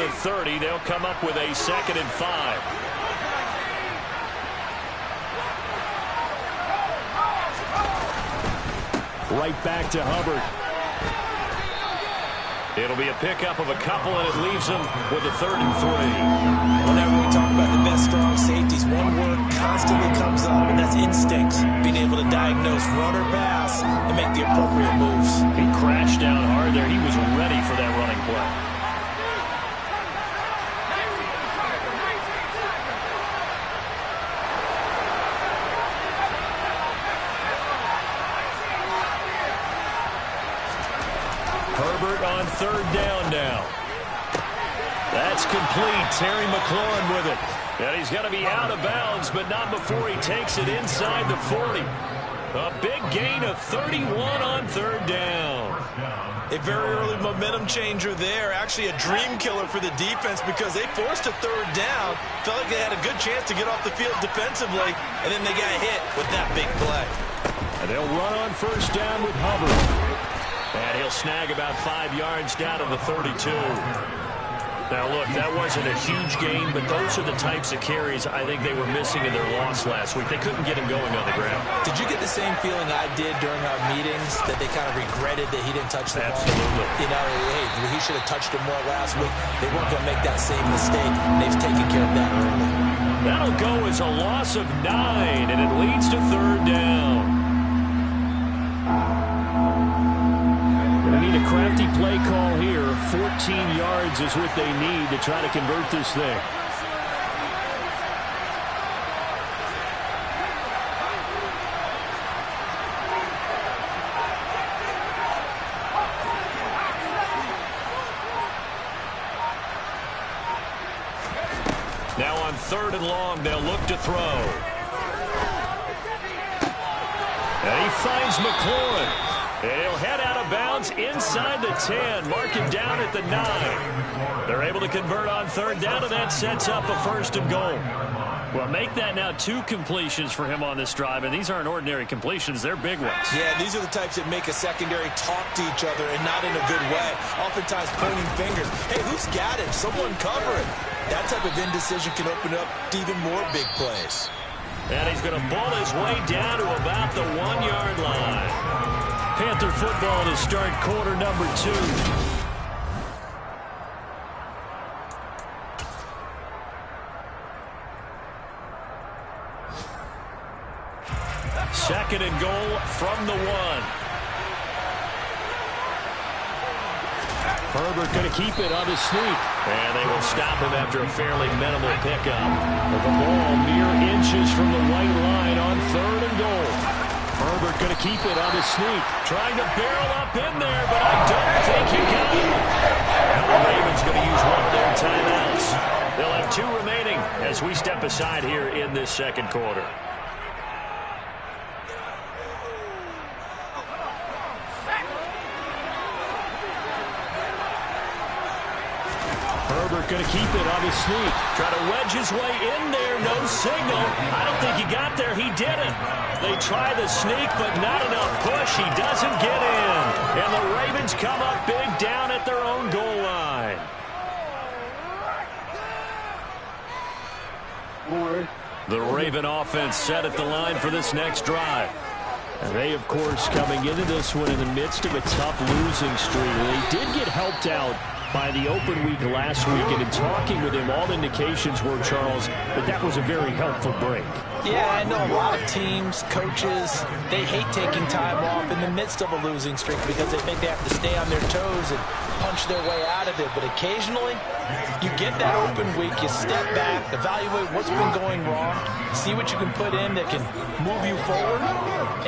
30. They'll come up with a 2nd and 5. Right back to Hubbard. It'll be a pickup of a couple, and it leaves them with a 3rd and 3. Whenever we talk about the best strong safeties, one word constantly comes up, and that's instincts. Being able to diagnose run or pass and make the appropriate moves. He crashed down hard there. He was ready for that running play. Herbert on 3rd down now. That's complete. Terry McLaurin with it. And he's going to be out of bounds, but not before he takes it inside the 40. A big gain of 31 on 3rd down. A very early momentum changer there. Actually a dream killer for the defense because they forced a 3rd down. Felt like they had a good chance to get off the field defensively, and then they got hit with that big play. And they'll run on 1st down with Hubbard. And he'll snag about 5 yards down to the 32. Now, look, that wasn't a huge gain, but those are the types of carries I think they were missing in their loss last week. They couldn't get him going on the ground. Did you get the same feeling I did during our meetings, that they kind of regretted that he didn't touch the ball? Absolutely. You know, hey, he should have touched it more last week. They weren't going to make that same mistake, and they've taken care of that early. That'll go as a loss of 9, and it leads to 3rd down. Need a crafty play call here. 14 yards is what they need to try to convert this thing. Now on 3rd and long, they'll look to throw. And he finds McLaurin. And he'll head out of bounds inside the 10. Mark him down at the 9. They're able to convert on 3rd down, and that sets up a 1st and goal. Well, make that now 2 completions for him on this drive, and these aren't ordinary completions. They're big ones. Yeah, these are the types that make a secondary talk to each other, and not in a good way. Oftentimes pointing fingers. Hey, who's got him? Someone cover it. That type of indecision can open up to even more big plays. And he's going to ball his way down to about the 1-yard line. Panther football to start quarter number 2. Second and goal from the 1. Herbert going to keep it on his sneak. And they will stop him after a fairly minimal pickup. With the ball mere inches from the white line on 3rd and goal. Herbert going to keep it on his sneak. Trying to barrel up in there, but I don't think he got it. And the Ravens going to use one of their timeouts. They'll have 2 remaining as we step aside here in this 2nd quarter. Herbert going to keep it on his sneak. Try to wedge his way in there. No signal. I don't think he got there. He didn't. They try the sneak, but not enough push. He doesn't get in. And the Ravens come up big down at their own goal line. The Raven offense set at the line for this next drive. And they, of course, coming into this one in the midst of a tough losing streak. They did get helped out by the open week last week, and in talking with him, all indications were, Charles, that was a very helpful break. Yeah, I know a lot of teams, coaches, they hate taking time off in the midst of a losing streak because they think they have to stay on their toes and punch their way out of it. But occasionally, you get that open week, you step back, evaluate what's been going wrong, see what you can put in that can move you forward,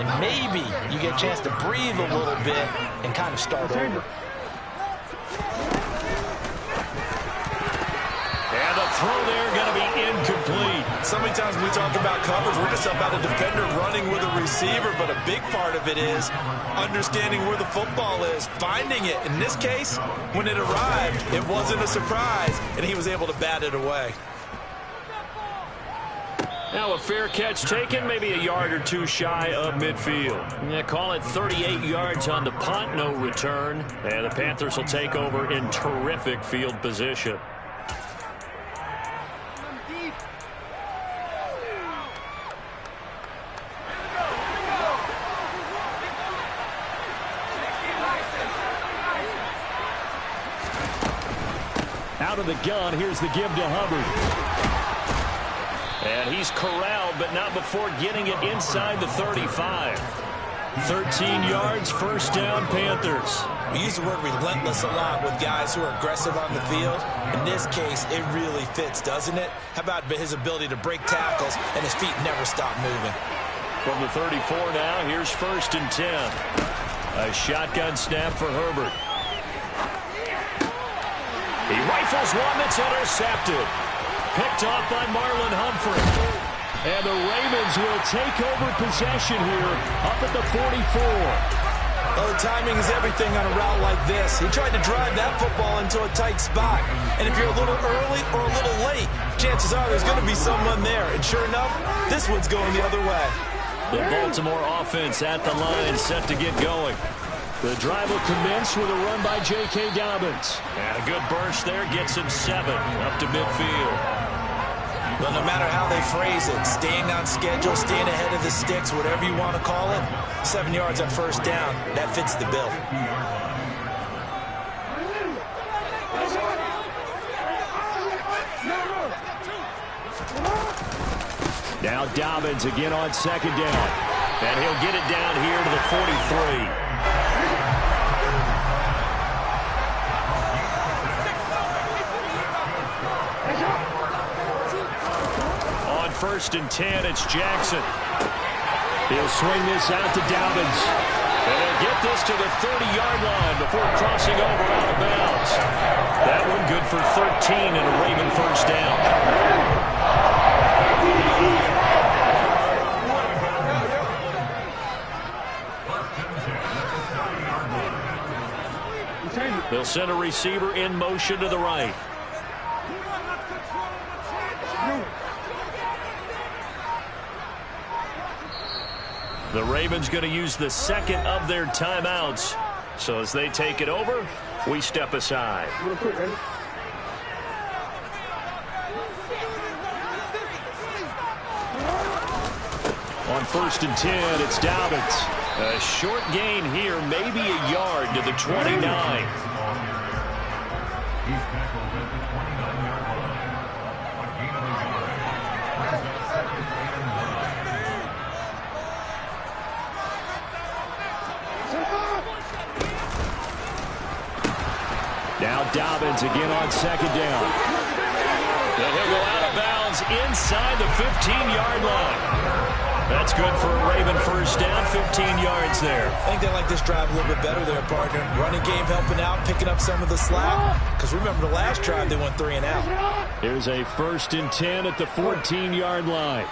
and maybe you get a chance to breathe a little bit and kind of start over. And the throw there going to be incomplete. So many times when we talk about coverage, we're just about a defender running with a receiver, but a big part of it is understanding where the football is, finding it. In this case, when it arrived, it wasn't a surprise, and he was able to bat it away. Now a fair catch taken, maybe a yard or 2 shy of midfield. Yeah, call it 38 yards on the punt, no return. And the Panthers will take over in terrific field position. of the gun. Here's the give to Hubbard. And he's corralled, but not before getting it inside the 35. 13 yards, first down, Panthers. We use the word relentless a lot with guys who are aggressive on the field. In this case, it really fits, doesn't it? How about his ability to break tackles and his feet never stop moving? From the 34 now, here's first and 10. A shotgun snap for Herbert. He rifles one that's intercepted. Picked off by Marlon Humphrey. And the Ravens will take over possession here up at the 44. Well, the timing is everything on a route like this. He tried to drive that football into a tight spot. And if you're a little early or a little late, chances are there's going to be someone there. And sure enough, this one's going the other way. The Baltimore offense at the line, set to get going. The drive will commence with a run by J.K. Dobbins. And a good burst there gets him 7 up to midfield. Well, no matter how they phrase it, staying on schedule, staying ahead of the sticks, whatever you want to call it, 7 yards on first down, that fits the bill. Now Dobbins again on second down. And he'll get it down here to the 43. First and 10, it's Jackson. He'll swing this out to Dobbins. And he'll get this to the 30-yard line before crossing over out of bounds. That one good for 13 and a Raven first down. They'll send a receiver in motion to the right. The Ravens going to use the second of their timeouts. So as they take it over, we step aside. On first and 10, it's Dobbins. A short gain here, maybe a yard to the 29. Now Dobbins again on second down. And he'll go out of bounds inside the 15-yard line. That's good for a Raven first down, 15 yards there. I think they like this drive a little bit better there, partner. Running game helping out, picking up some of the slack. Because remember the last drive, they went 3 and out. Here's a first and 10 at the 14-yard line.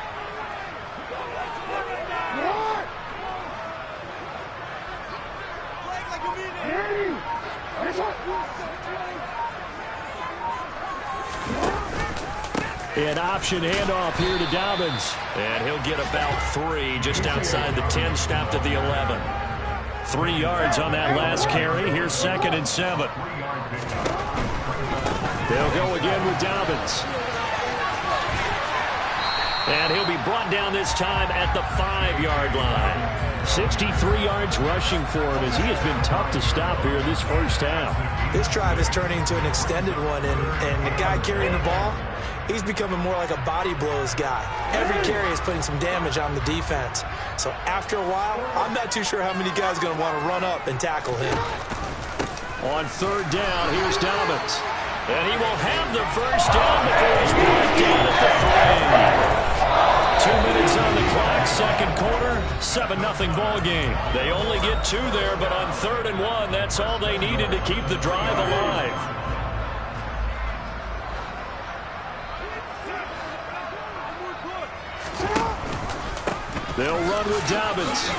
An option handoff here to Dobbins. And he'll get about 3 just outside the 10, stopped at the 11. 3 yards on that last carry. Here's second and 7. They'll go again with Dobbins. And he'll be brought down this time at the 5-yard line. 63 yards rushing for him as he has been tough to stop here this first half. This drive is turning into an extended one, and the guy carrying the ball, he's becoming more like a body blows guy. Every carry is putting some damage on the defense. So after a while, I'm not too sure how many guys are going to want to run up and tackle him. On third down, here's Dobbins. And he will have the first down before he's brought down at the 3. 2 minutes on the clock, second quarter, 7-0 ball game. They only get 2 there, but on 3rd and 1, that's all they needed to keep the drive alive. They'll run with Dobbins.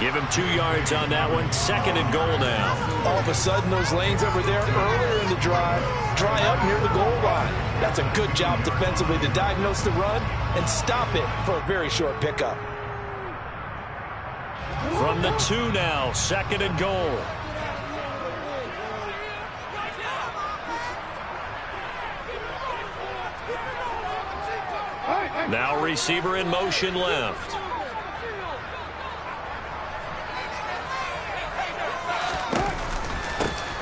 Give him 2 yards on that one. Second and goal now. All of a sudden, those lanes over there earlier in the drive dry up near the goal line. That's a good job defensively to diagnose the run and stop it for a very short pickup. From the 2 now, second and goal. Now receiver in motion left.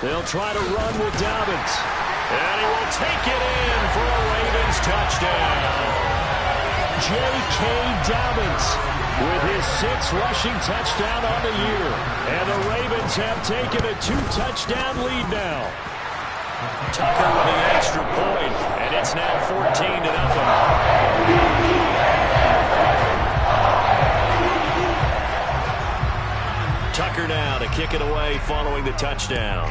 They'll try to run with Dobbins. And he will take it in for a Ravens touchdown. J.K. Dobbins with his 6th rushing touchdown on the year. And the Ravens have taken a 2-touchdown lead now. Tucker with the extra point, and it's now 14-0. Tucker now to kick it away following the touchdown.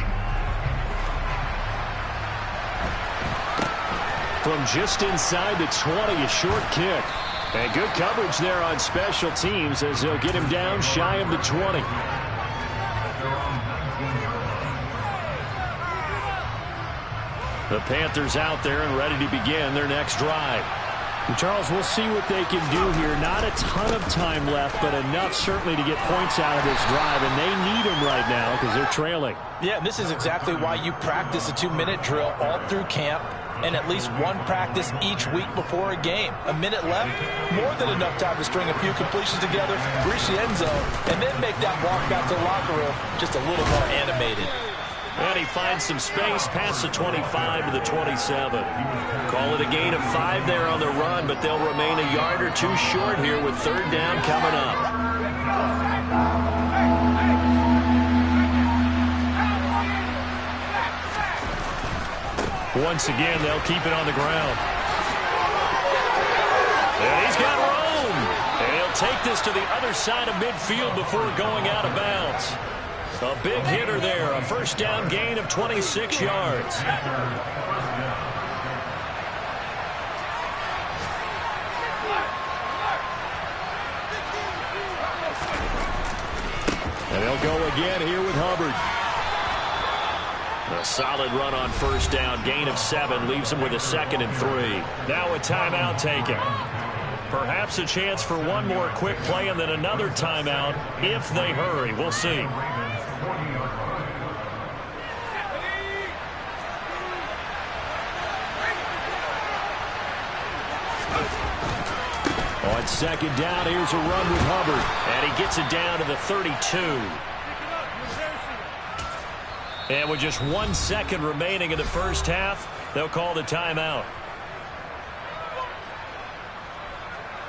From just inside the 20, a short kick. And good coverage there on special teams as they'll get him down shy of the 20. The Panthers out there and ready to begin their next drive. Charles, we'll see what they can do here. Not a ton of time left, but enough certainly to get points out of this drive, and they need them right now because they're trailing. Yeah, this is exactly why you practice a 2-minute drill all through camp and at least one practice each week before a game. A minute left, more than enough time to string a few completions together, reach the end zone, and then make that walk back to the locker room just a little more animated. And he finds some space past the 25 to the 27. Call it a gain of 5 there on the run, but they'll remain a yard or two short here with 3rd down coming up. Once again, they'll keep it on the ground. And he's got room. And he'll take this to the other side of midfield before going out of bounds. A big hitter there, a 1st down gain of 26 yards. And they'll go again here with Hubbard. A solid run on 1st down, gain of 7, leaves him with a 2nd and 3. Now a timeout taken. Perhaps a chance for one more quick play and then another timeout if they hurry. We'll see. On 2nd down, here's a run with Hubbard. And he gets it down to the 32. And with just 1 second remaining in the first half, they'll call the timeout.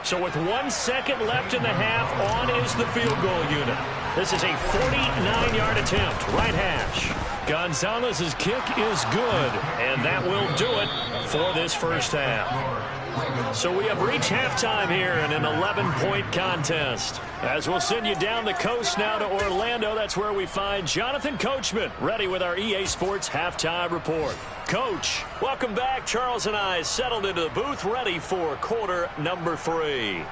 So with 1 second left in the half, on is the field goal unit. This is a 49-yard attempt, right hash. Gonzalez's kick is good, and that will do it for this first half. So we have reached halftime here in an 11-point contest. As we'll send you down the coast now to Orlando, that's where we find Jonathan Coachman, ready with our EA Sports Halftime Report. Coach, welcome back. Charles and I settled into the booth, ready for quarter number 3.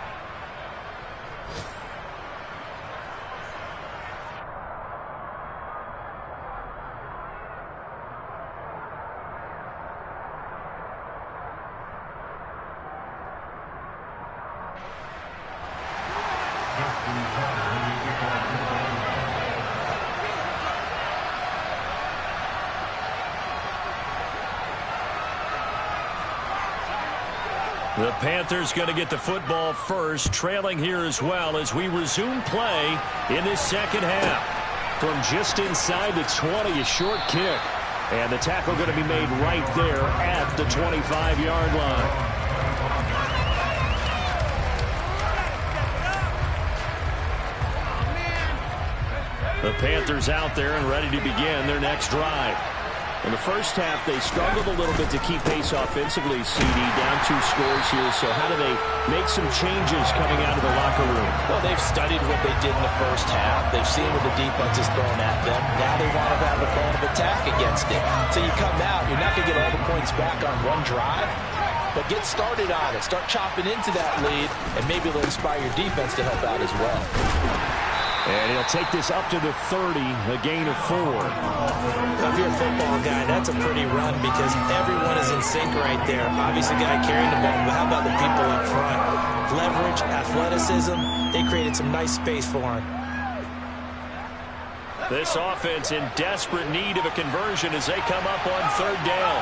The Panthers going to get the football first, trailing here as well as we resume play in this second half. From just inside the 20, a short kick. And the tackle going to be made right there at the 25-yard line. The Panthers out there and ready to begin their next drive. In the first half, they struggled a little bit to keep pace offensively, CD, down 2 scores here. So how do they make some changes coming out of the locker room? Well, they've studied what they did in the first half. They've seen what the defense is throwing at them. Now they want to have a plan of attack against it. So you come out, you're not going to get all the points back on one drive, but get started on it. Start chopping into that lead, and maybe it'll inspire your defense to help out as well. And he'll take this up to the 30, a gain of 4. Now, if you're a football guy, that's a pretty run because everyone is in sync right there. Obviously, the guy carrying the ball, but how about the people up front? Leverage, athleticism, they created some nice space for him. This offense in desperate need of a conversion as they come up on 3rd down.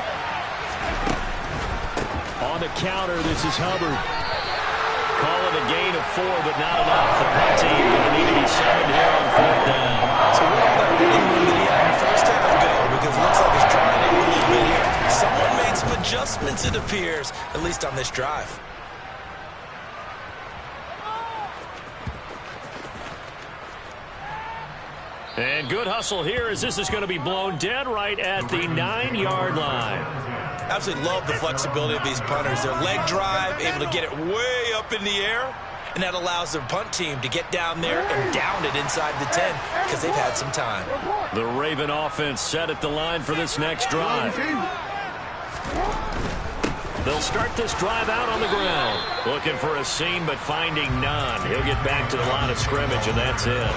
On the counter, this is Hubbard. Call it a gain of 4, but not enough. The punt team going to need to be summoned here on 4th down. So where did that running room that he had in the first half go? Because theirs, at least on this drive. And good hustle here as this is going to be blown dead right at the 9-yard line. Absolutely love the flexibility of these punters. Their leg drive, able to get it way up in the air, and that allows their punt team to get down there and down it inside the 10 because they've had some time. The Raven offense set at the line for this next drive. They'll start this drive out on the ground. Looking for a seam, but finding none. He'll get back to the line of scrimmage, and that's it.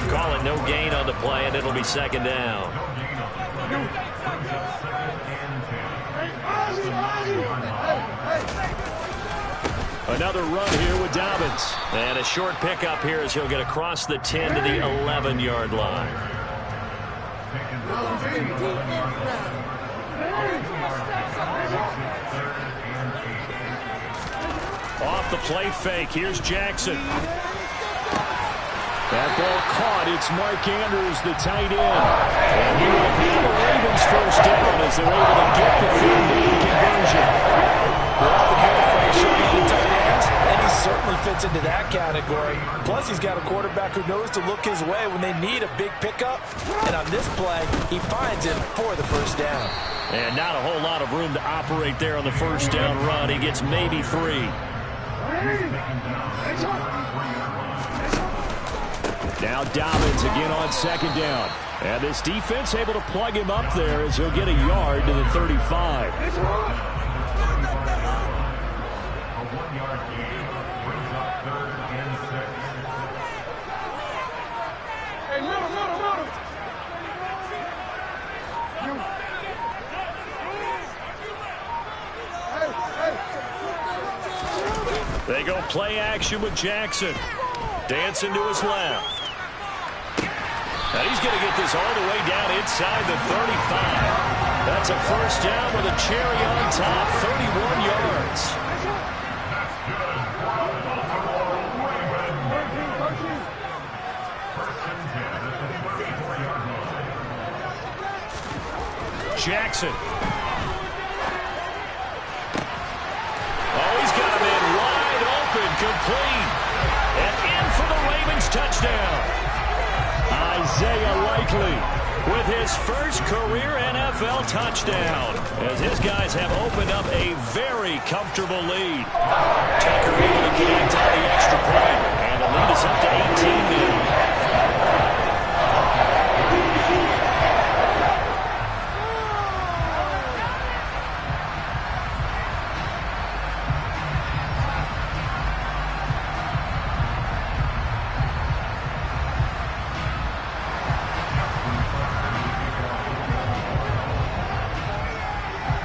Call it no gain on the play, and it'll be second down. Another run here with Dobbins. And a short pickup here as he'll get across the 10 to the 11-yard line. Off the play fake, here's Jackson. That ball caught. It's Mark Andrews, the tight end. And he will have the Ravens first down as they're able to get the third down conversion. Well, the beautiful showing the tight ends, and he certainly fits into that category. Plus, he's got a quarterback who knows to look his way when they need a big pickup. And on this play, he finds him for the first down. And not a whole lot of room to operate there on the first down run. He gets maybe 3. Now Dobbins again on second down. And this defense able to plug him up there as he'll get a yard to the 35. They go play action with Jackson. Dancing to his left. And he's going to get this all the way down inside the 35. That's a first down with a cherry on top, 31 yards. Jackson. Oh, he's got a man wide open, complete. And in for the Ravens touchdown. Isaiah Likely with his first career NFL touchdown as his guys have opened up a very comfortable lead. Tucker able to connect on the extra point, and the lead is up to 18 now.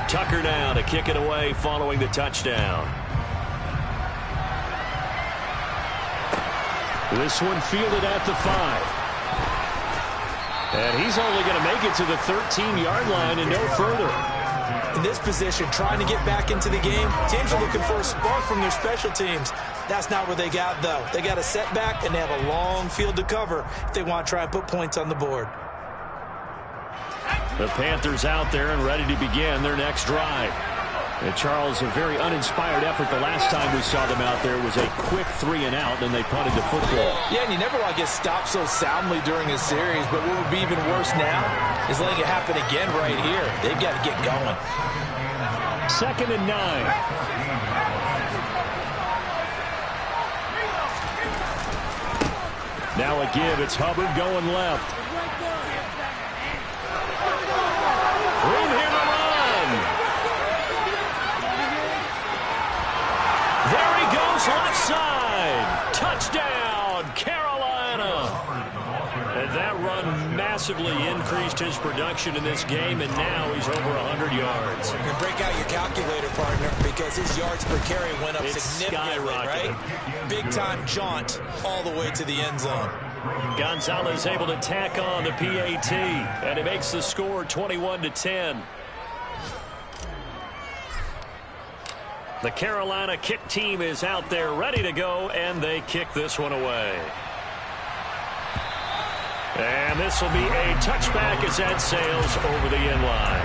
Tucker now to kick it away following the touchdown. This one fielded at the 5. And he's only going to make it to the 13-yard line and no further. In this position, trying to get back into the game, teams are looking for a spark from their special teams. That's not what they got, though. They got a setback, and they have a long field to cover if they want to try and put points on the board. The Panthers out there and ready to begin their next drive. And Charles, a very uninspired effort the last time we saw them out there was a quick 3-and-out, and they punted the football. Yeah, and you never want to get stopped so soundly during a series, but what would be even worse now is letting it happen again right here. They've got to get going. 2nd and 9. Now a give. It's Hubbard going left. Room here to run. There he goes, left side. Touchdown, Carolina. And that run massively increased his production in this game, and now he's over 100 yards. You break out your calculator, partner, because his yards per carry went up significantly, right? Big-time jaunt all the way to the end zone. Gonzalez able to tack on the PAT, and it makes the score 21-10. The Carolina kick team is out there ready to go, and they kick this one away. And this will be a touchback as that sails over the end line.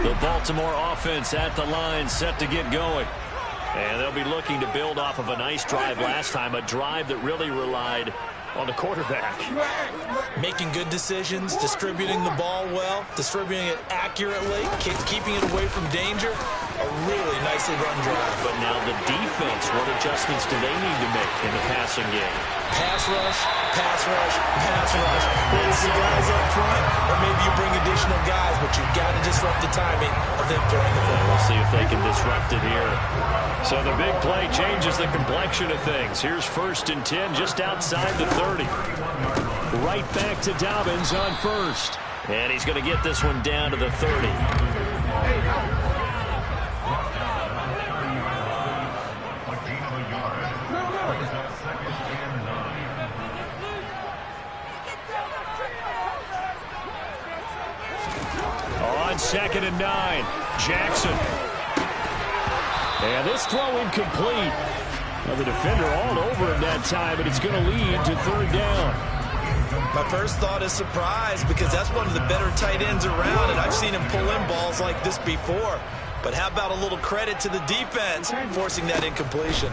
The Baltimore offense at the line, set to get going. And they'll be looking to build off of a nice drive last time, a drive that really relied on the quarterback. Making good decisions, distributing the ball well, distributing it accurately, keeping it away from danger. A really nicely run drive. But now the defense, what adjustments do they need to make in the passing game? Pass rush, pass rush, pass rush. Whether it's the guys up front or maybe you bring additional guys, but you've got to disrupt the timing of them throwing the football. We'll see if they can disrupt it here. So the big play changes the complexion of things. Here's 1st and 10 just outside the 30. Right back to Dobbins on 1st. And he's going to get this one down to the 30. On 2nd and 9, Jackson. And this throw incomplete. Well, the defender all over him that time, and it's going to lead to 3rd down. My first thought is surprise, because that's one of the better tight ends around, and I've seen him pull in balls like this before. But how about a little credit to the defense forcing that incompletion?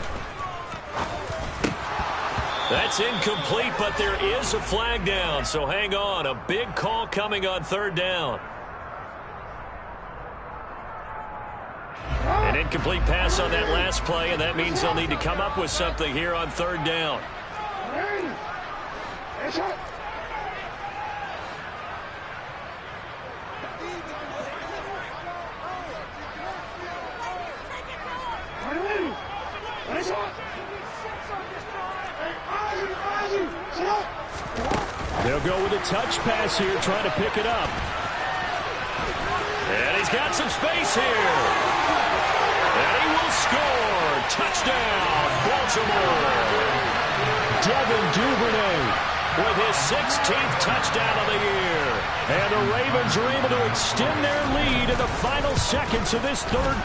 That's incomplete, but there is a flag down, so hang on. A big call coming on 3rd down. An incomplete pass on that last play, and that means they'll need to come up with something here on 3rd down. They'll go with a touch pass here, trying to pick it up. And he's got some space here. And he will score. Touchdown, Baltimore. Devin Duvernay with his 16th touchdown of the year. And the Ravens are able to extend their lead in the final seconds of this 3rd quarter.